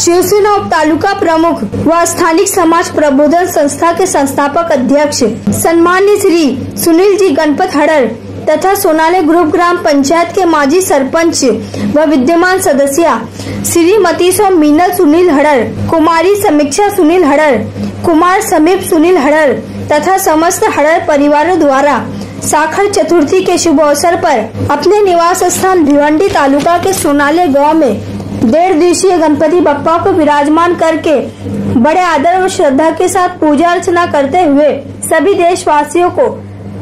शिवसेना उप तालुका प्रमुख व स्थानिक समाज प्रबोधन संस्था के संस्थापक अध्यक्ष सम्माननीय श्री सुनील जी गणपत हड़र तथा सोनाले ग्रुप ग्राम पंचायत के माजी सरपंच व विद्यमान सदस्य श्रीमती सौ मीनल सुनील हड़र, कुमारी समीक्षा सुनील हड़र, कुमार समीप सुनील हड़र तथा समस्त हड़र परिवारों द्वारा साखर चतुर्थी के शुभ अवसर पर अपने निवास स्थान भिवंडी तालुका के सोनाले गांव में 1.5 दिवसीय गणपति बप्पा को विराजमान करके बड़े आदर व श्रद्धा के साथ पूजा अर्चना करते हुए सभी देशवासियों को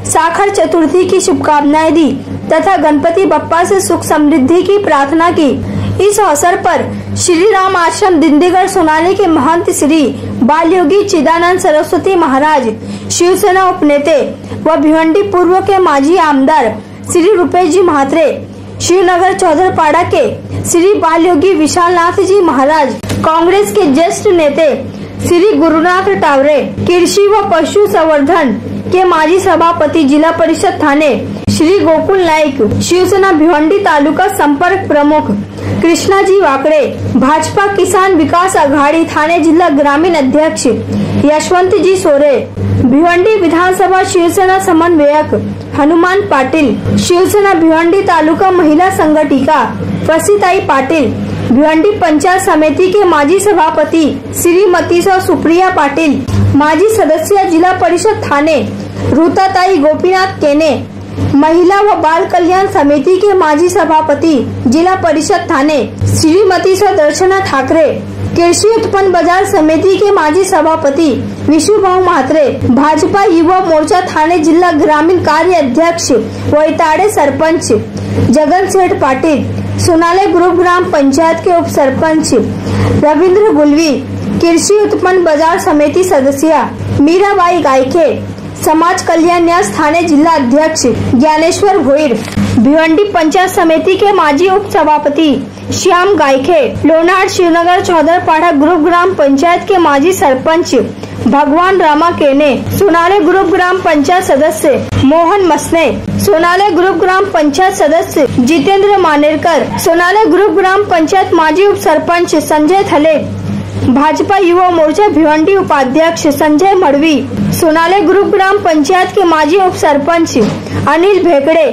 साखर चतुर्थी की शुभकामनाएं दी तथा गणपति बप्पा से सुख समृद्धि की प्रार्थना की। इस अवसर पर श्री राम आश्रम दिंडीगढ़ सोनाली के महंत श्री बाल योगी चिदानंद सरस्वती महाराज, शिवसेना उपनेते व भिवंडी पूर्व के माजी आमदार श्री रूपेश जी महात्रे, शिवनगर चौधरपाड़ा के श्री बाल योगी विशाल नाथ जी महाराज, कांग्रेस के ज्येष्ठ नेते श्री गुरुनाथ टावरे, कृषि व पशु संवर्धन के माजी सभापति जिला परिषद थाने श्री गोकुल नाइक, शिवसेना भिवंडी तालुका संपर्क प्रमुख कृष्णा जी वाकड़े, भाजपा किसान विकास अघाड़ी थाने जिला ग्रामीण अध्यक्ष यशवंत जी सोरे, भिवंडी विधानसभा शिवसेना समन्वयक हनुमान पाटिल, शिवसेना भिवंडी तालुका महिला संगठिका प्रसिताई पाटिल, भिवंडी पंचायत समिति के माजी सभापति श्रीमती सुप्रिया पाटिल, माजी सदस्य जिला परिषद थाने रूताताई गोपीनाथ केने, महिला व बाल कल्याण समिति के माजी सभापति जिला परिषद थाने श्रीमती दर्शना ठाकरे, कृषि उत्पन्न बाजार समिति के माजी सभापति विशुभाऊ महात्रे, भाजपा युवा मोर्चा थाने जिला ग्रामीण कार्य अध्यक्ष व इताड़े सरपंच जगन सेठ पाटिल, सोनाले ग्रुप ग्राम पंचायत के उप सरपंच रविंद्र गुलवी, कृषि उत्पन्न बाजार समिति सदस्य मीराबाई गायके, समाज कल्याण न्यास थाने जिला अध्यक्ष ज्ञानेश्वर भोईर, भिवंडी पंचायत समिति के माजी उप सभापति श्याम गायके, लोनार शिवनगर चौधरपाड़ा ग्रुप ग्राम पंचायत के माजी सरपंच भगवान रामा केने, सोनाले ग्रुप ग्राम पंचायत सदस्य मोहन मसने, सोनाले ग्रुप ग्राम पंचायत सदस्य जितेंद्र मानेरकर, सोनाले ग्रुप ग्राम पंचायत माजी उप सरपंच संजय थले, भाजपा युवा मोर्चा भिवंडी उपाध्यक्ष संजय मड़वी, सोनाले ग्रुप ग्राम पंचायत के माजी उप सरपंच अनिल भेकड़े,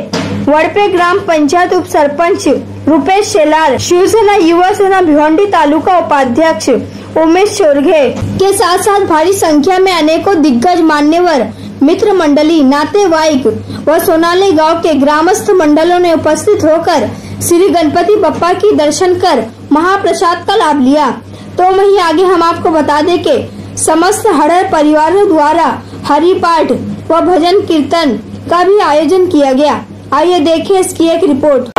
वड़पे ग्राम पंचायत उप सरपंच रूपेश शेलार, शिवसेना युवा सेना भिवंडी तालुका उपाध्यक्ष उमेश चोरघे के साथ साथ भारी संख्या में अनेकों दिग्गज मान्यवर मित्र मंडली, नातेवाईक व सोनाली गांव के ग्रामस्थ मंडलों ने उपस्थित होकर श्री गणपति बप्पा की दर्शन कर महाप्रसाद का लाभ लिया। तो वहीं आगे हम आपको बता दें कि समस्त हड़र परिवारों द्वारा हरि पाठ व भजन कीर्तन का भी आयोजन किया गया। आइए देखें इसकी एक रिपोर्ट।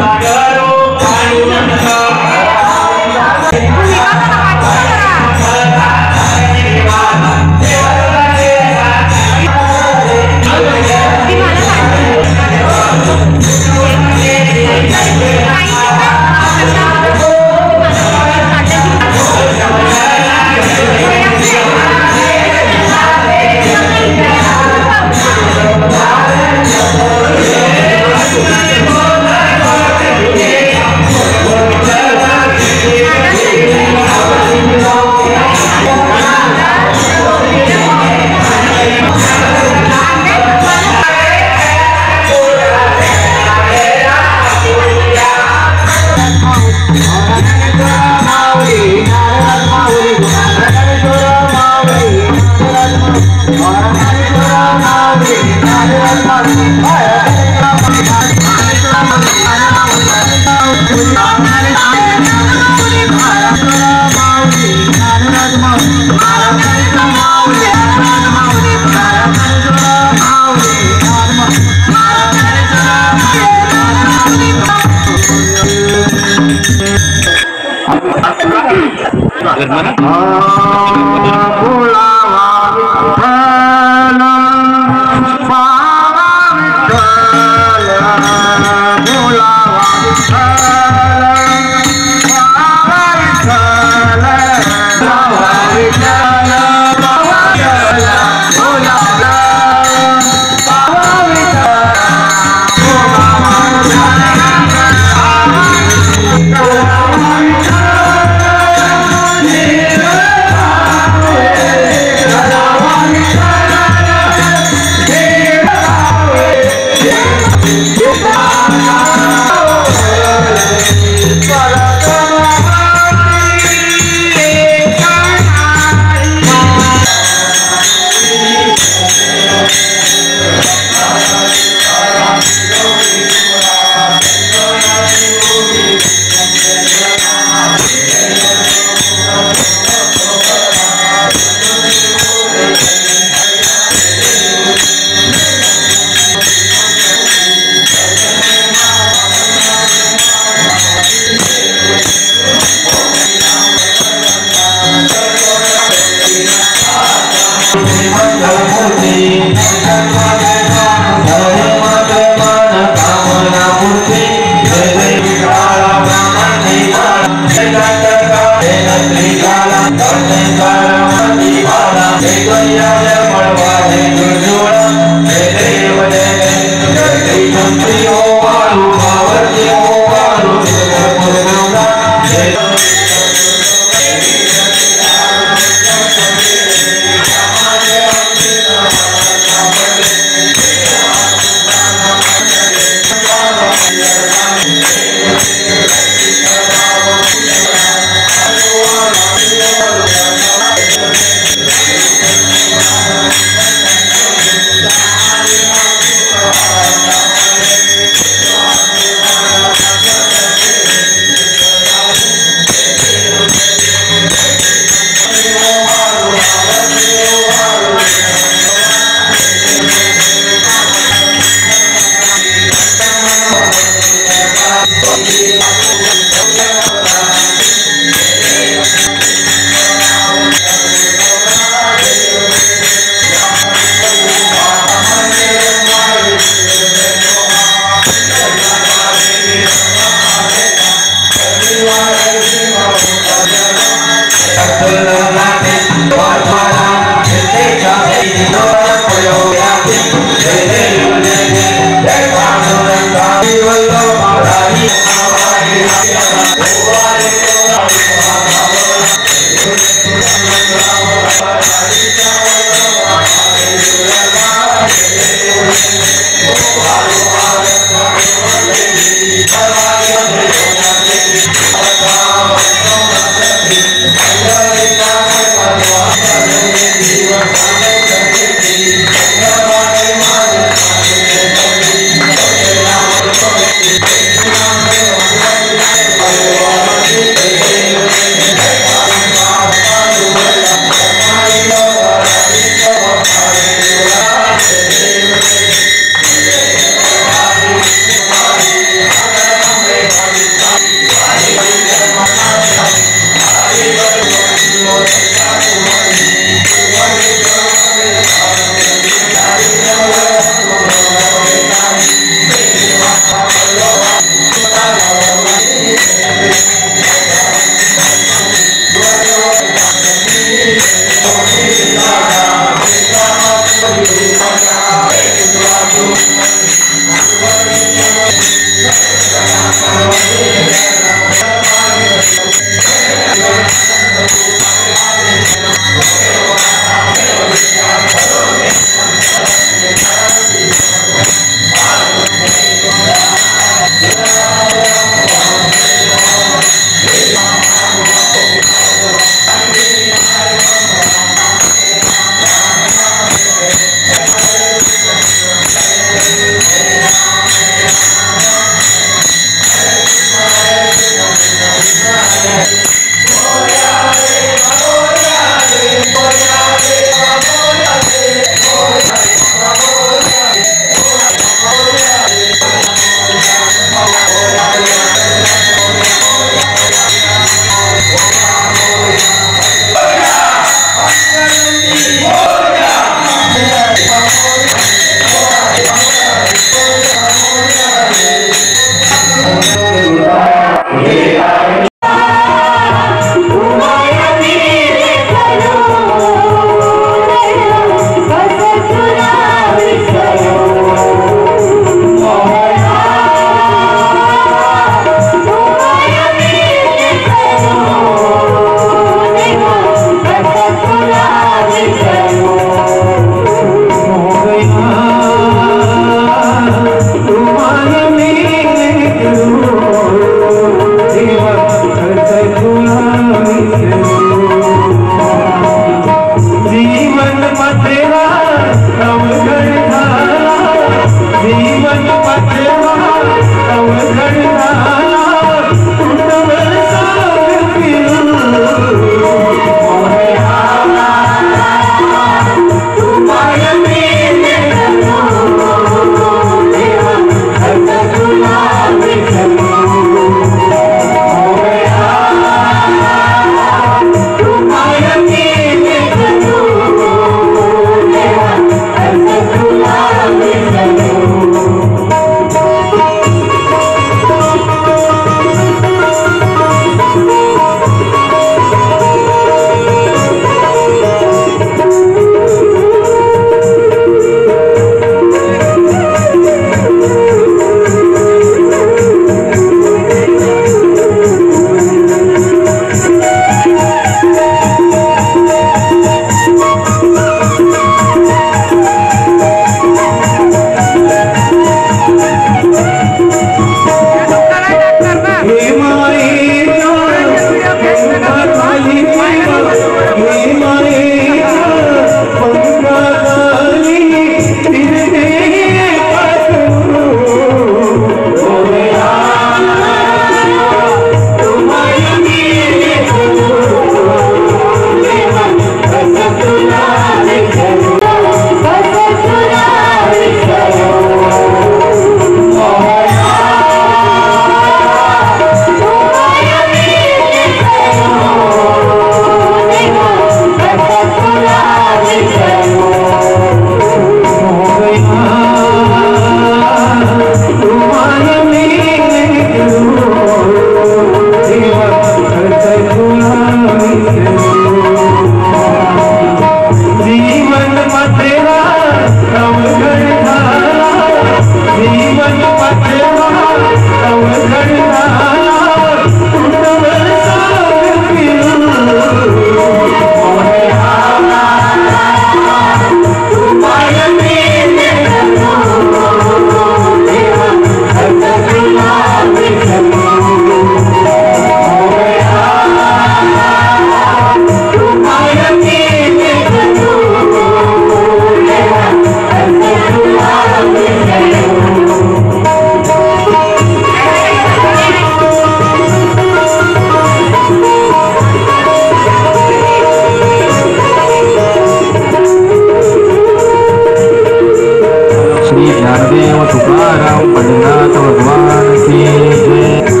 ज्ञानदेव तुकाराम पंढरीनाथ भगवान की जय।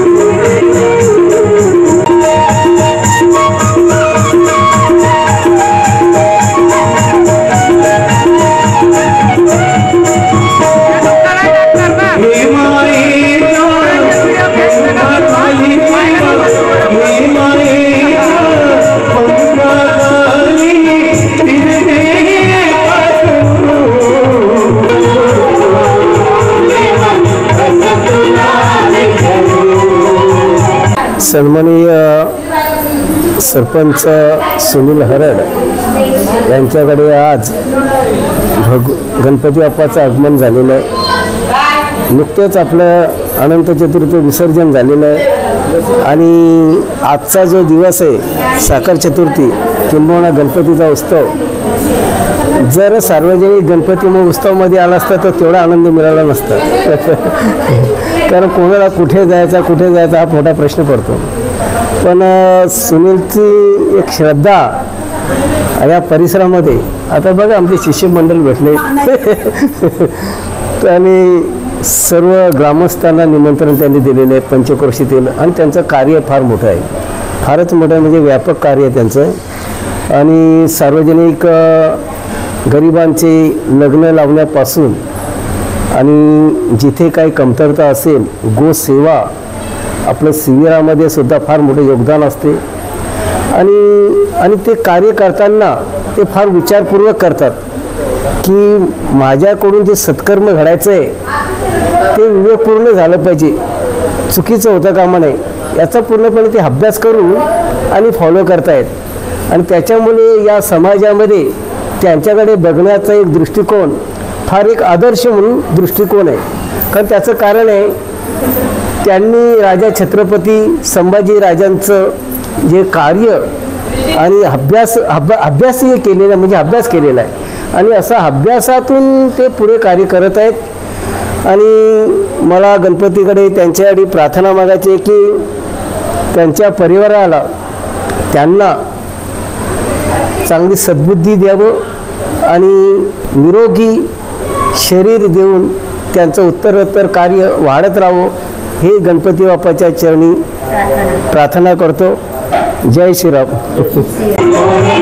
सन्माननीय सरपंच सुनील हरड यांच्याकडे आज गणपती बाप्पाचं आगमन झालेलं आहे। नुकतेच आपलं अनंत चतुर्थी विसर्जन झालेलं आहे आणि आजचा जो दिवस आहे साखर चतुर्थी किंबहुना गणपतीचा उत्सव, जर सार्वजनिक गणपती उत्सवामध्ये आला असता तर तेवढा आनंद मिळाला नसता कारण कोणाला कुठे जायचा हा मोठा प्रश्न पडतो। पण सुनीलची एक श्रद्धा या परिसरामध्ये, आता बघा आमचे शिष्यमंडळ भेटले आणि सर्व ग्रामस्थांना निमंत्रण त्यांनी दिलेलं आहे पंचक्रोशीतील, आणि त्यांचं कार्य फार मोठं आहे, फारच मोठं म्हणजे व्यापक कार्य आहे त्यांचं। आणि सार्वजनिक गरिबांचे लग्न लावण्यापासून आणि जिथे काही कमतरता असेल गोसेवा, आपलं शिबिरामध्ये सुद्धा फार मोठं योगदान असते आणि ते कार्य करताना ते फार विचारपूर्वक करतात की माझ्याकडून जे सत्कर्म घडायचं आहे ते विवेकपूर्ण झालं पाहिजे, चुकीचं होतं कामा नये, याचा पूर्णपणे ते अभ्यास करून आणि फॉलो करतायत। आणि त्याच्यामुळे या समाजामध्ये त्यांच्याकडे बघण्याचा एक दृष्टिकोन फार एक आदर्श म्हणून दृष्टिकोन आहे। कारण त्याचं कारण आहे त्यांनी राजा छत्रपती संभाजी राजांचं जे कार्य आणि अभ्यासही केलेला, म्हणजे अभ्यास केलेला आहे आणि असा अभ्यासातून ते पुढे कार्य करत आहेत। आणि मला गणपतीकडे त्यांच्यासाठी प्रार्थना मागायची आहे की त्यांच्या परिवाराला त्यांना चांगली सद्बुद्धी द्यावं आणि निरोगी शरीर देऊन त्यांचं उत्तरोत्तर कार्य वाढत राहावं, हे गणपती बाप्पाच्या चरणी प्रार्थना करतो। जय श्रीराम। Oh,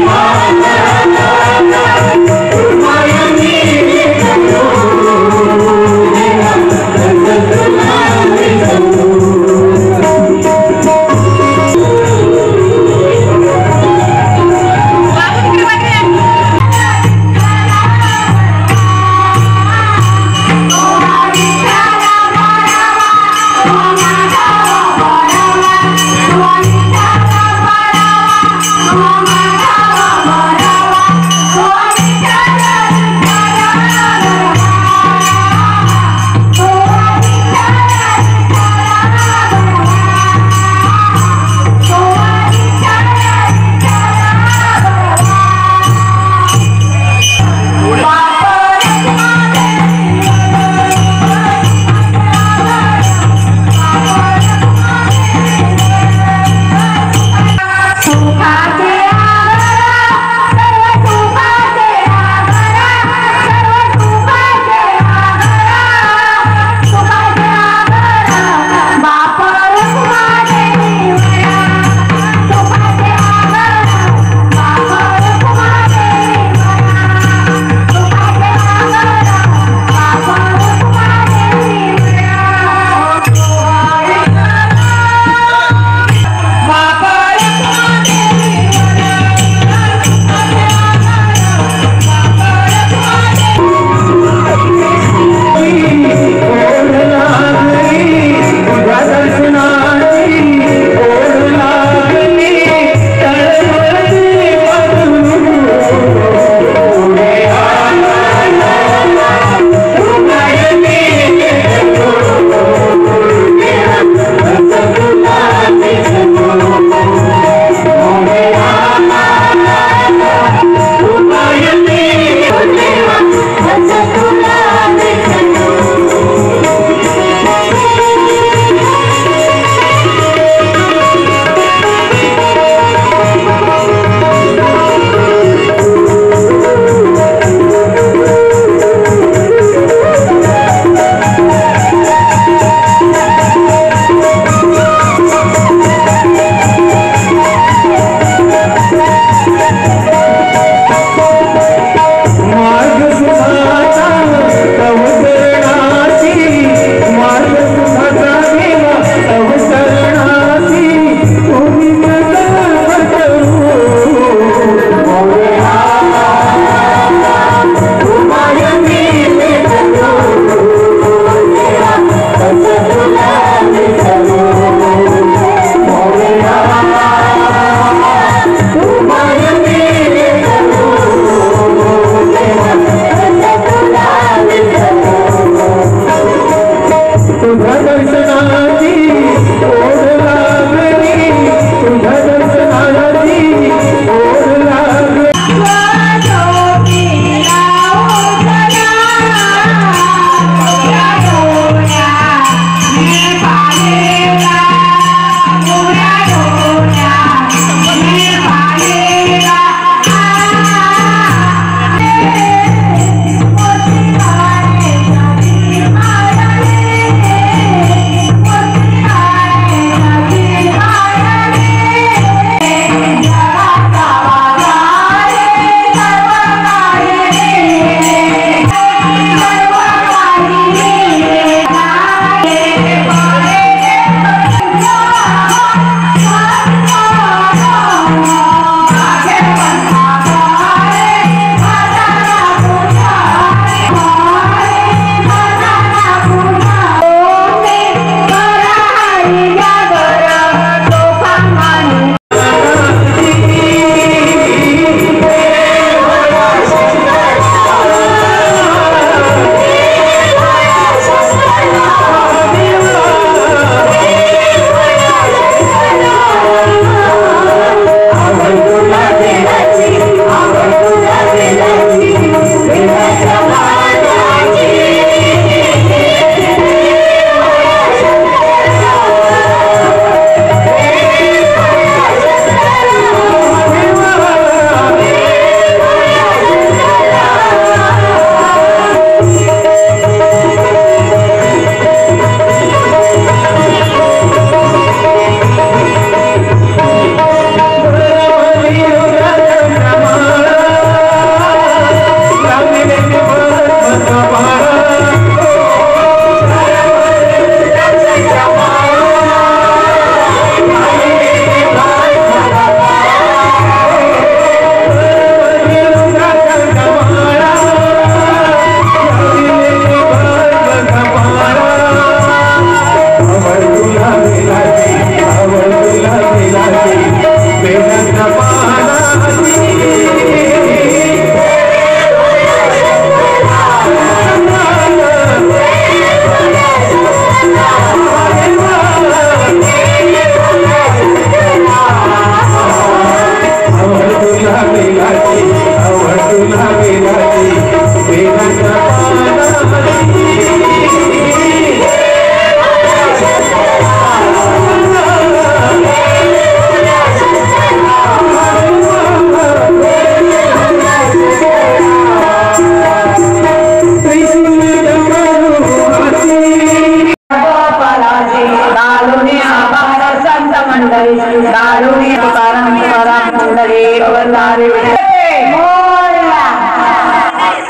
अवतारी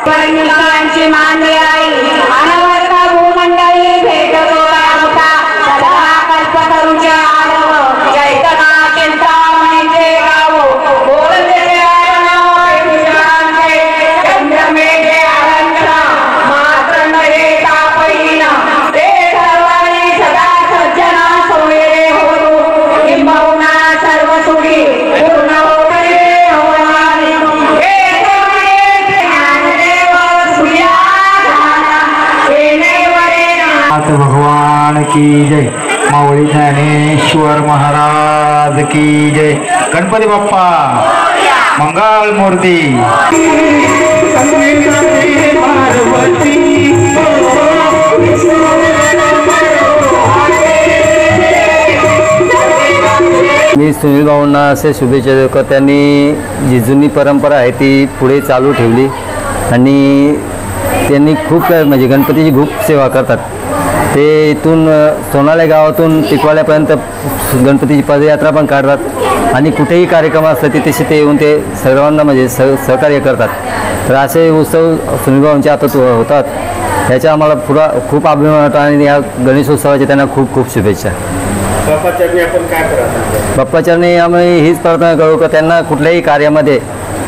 परमेश्वरांची मानली आई अनवर्ता भूमंडळी भेटतो रामता सदा कल्पतरूच्या आडव चैतना चिंतामणीचे गाव बोलते आडनाव पेटुरांचे चंद्रमेघे अहंता मात्र नये तापहीन ते सर्वांनी सदा सज्जना सोयरे होतो किंबहुना सर्व सुखी पूर्ण होणे होणारी भगवान की जय। माऊली ज्ञानेश्वर महाराज की जय। गणपती बाप्पा मंगल मूर्ती। मी सुनील भाऊंना असे शुभेच्छा देतो, त्यांनी जी जुनी परंपरा आहे ती पुढे चालू ठेवली आणि त्यांनी खूप म्हणजे गणपतीची खूप सेवा करतात। ते इथून सोनाले गावातून टिकवाल्यापर्यंत गणपतीची पदयात्रा पण काढतात आणि कुठेही कार्यक्रम असला तिथे ते येऊन ते सर्वांना म्हणजे सहकार्य करतात। तर असे उत्सव सुनील भाऊंच्या हातात होतात, ह्याचा आम्हाला पुरा खूप अभिमान वाटतो आणि या गणेशोत्सवाची त्यांना खूप खूप शुभेच्छा। बाप्पाचरणी आम्ही हीच प्रार्थना करू का त्यांना कुठल्याही कार्यामध्ये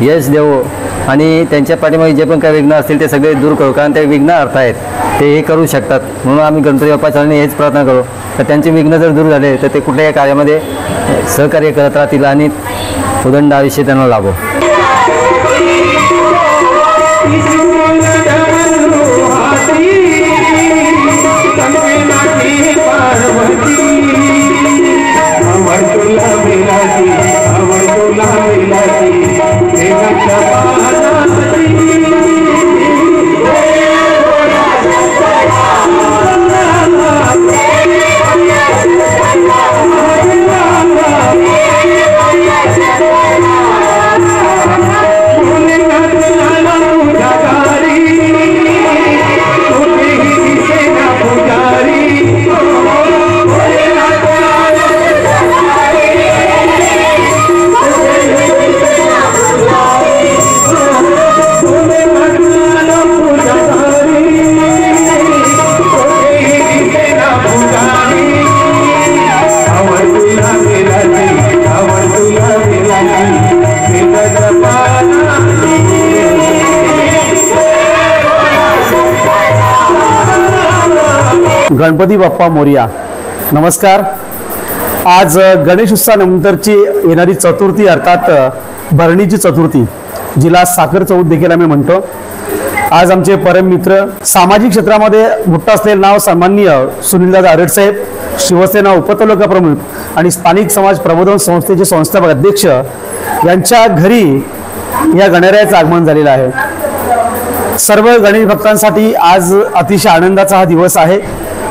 यश देवो आणि त्यांच्या पाठीमागे जे पण काही विघ्न असतील ते सगळे दूर करू, कारण ते विघ्न अर्थ आहेत ते हे करू शकतात। म्हणून आम्ही गणपती बाप्पाचरणी हेच प्रार्थना करू तर त्यांचे विघ्न जर दूर झाले तर ते कुठल्याही कार्यामध्ये सहकार्य करत राहतील आणि उदंड आयुष्य त्यांना लाभो। गणपती बाप्पा मोरया। नमस्कार। आज गणेश उत्सवानंतरची येणारी चतुर्थी अर्थात भरणीची चतुर्थी, जिला साखर चौथ देखील आम्ही म्हणतो। आज आमचे परम मित्र, सामाजिक क्षेत्रामध्ये मोठं असलेलं नाव सन्माननीय सुनीलदादा आरडसाहेब, शिवसेना उपतालुका प्रमुख आणि स्थानिक समाज प्रबोधन संस्थेचे संस्थापक अध्यक्ष यांच्या घरी या गणरायाचं आगमन झालेलं आहे। सर्व गणेश भक्तांसाठी आज अतिशय आनंदाचा हा दिवस आहे,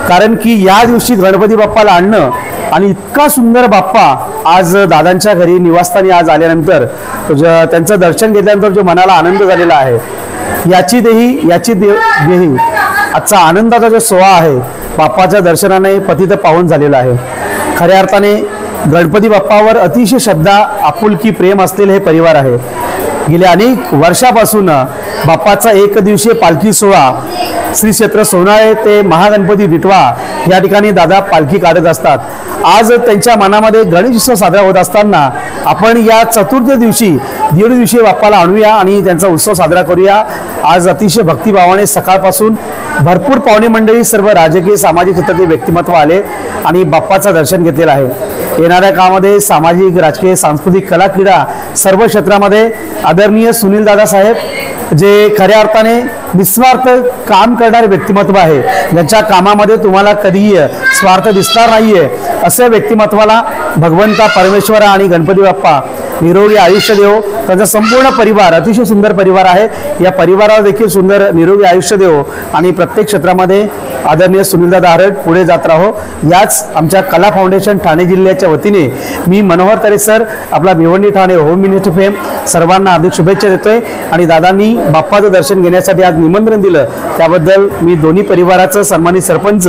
कारण की या दिवशी गणपती बाप्पाला आणणं आणि इतका सुंदर बाप्पा आज दादांच्या घरी निवासस्थानी आज आल्यानंतर त्यांचं दर्शन घेतल्यानंतर जो मनाला आनंद झालेला आहे, याची देही आजचा आनंदाचा जो सोहळा आहे बाप्पाच्या दर्शनाने पतित पावन झालेला आहे। खऱ्या अर्थाने गणपती बाप्पावर अतिशय श्रद्धा, आपुलकी, प्रेम असलेले हे परिवार आहे। गेल्या अनेक वर्षापासून बाप्पाचा एक दिवसीय पालखी सोहळा श्री क्षेत्र सोनाळे ते महागणपती दिटवा या ठिकाणी दादा पालखी काढत असतात। आज त्यांच्या मनामध्ये गणेश उत्सव साजरा होत असताना आपण या चतुर्थ दिवशी दीड दिवशी बाप्पाला आणूया आणि त्यांचा उत्सव साजरा करूया। आज अतिशय भक्तिभावाने सकाळपासून भरपूर पाहुणे मंडळी, सर्व राजकीय सामाजिक क्षेत्रातील व्यक्तिमत्व आले आणि बाप्पाचं दर्शन घेतलेलं आहे। येणाऱ्या काळामध्ये सामाजिक, राजकीय, सांस्कृतिक, कला, क्रीडा सर्व क्षेत्रामध्ये आदरणीय सुनील दादा साहेब जे खऱ्या अर्थाने निस्वार्थ काम करणारे व्यक्तिमत्व आहे, ज्यांच्या कामामध्ये तुम्हाला कधीही स्वार्थ दिसणार नाहीये, असे व्यक्तिमत्वाला भगवंता परमेश्वर आणि गणपती बाप्पा निरोगी आयुष्य देव। त्यांचा संपूर्ण परिवार अतिशय सुंदर परिवार आहे, या परिवाराला देखील सुंदर निरोगी आयुष्य देव आणि प्रत्येक क्षेत्रामध्ये आदरणीय सुनीलदादा आरड पुढे जात राहो। याच आमच्या कला फाउंडेशन ठाणे जिल्ह्याच्या वतीने मी मनोहर तरे सर, आपला Bhiwandi Thane home minister fame सर्वांना हार्दिक शुभेच्छा देतोय आणि दादांनी बाप्पाचं दर्शन घेण्यासाठी आज निमंत्रण दिलं, त्याबद्दल मी दोन्ही परिवाराचं, सन्मानित सरपंच,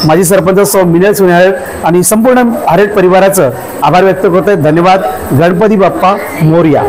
माजी सरपंच सौ मिनल सुनील आणि संपूर्ण आरड परिवाराचं आभार व्यक्त करतोय। धन्यवाद। गणपती बाप्पा मोरया।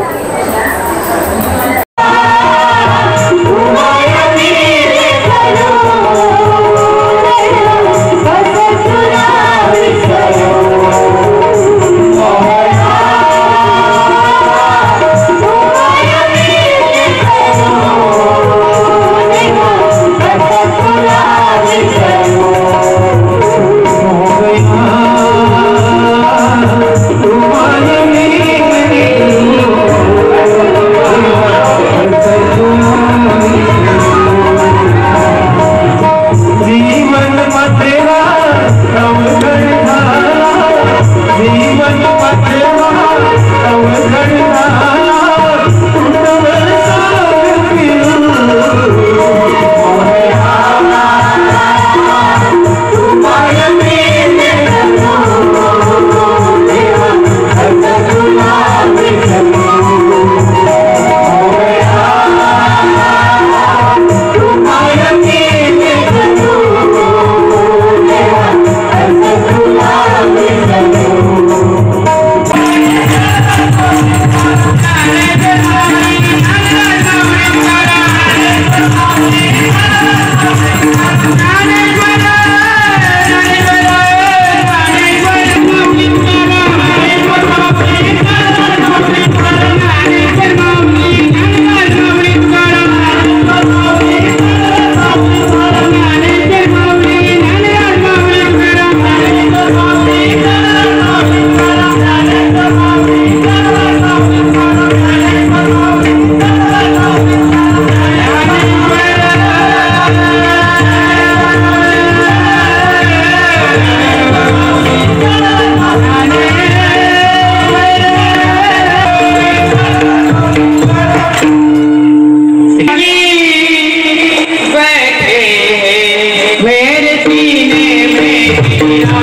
मोरिया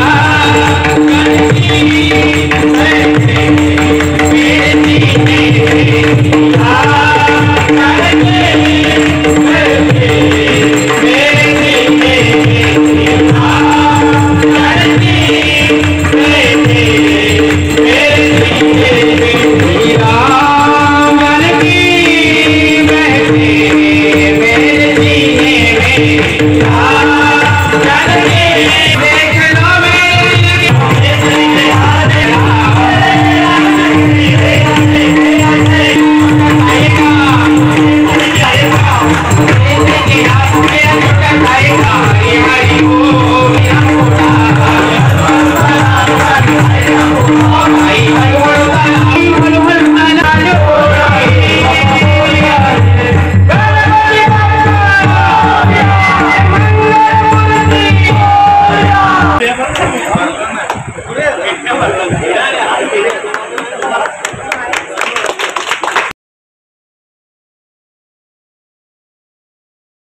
गणपती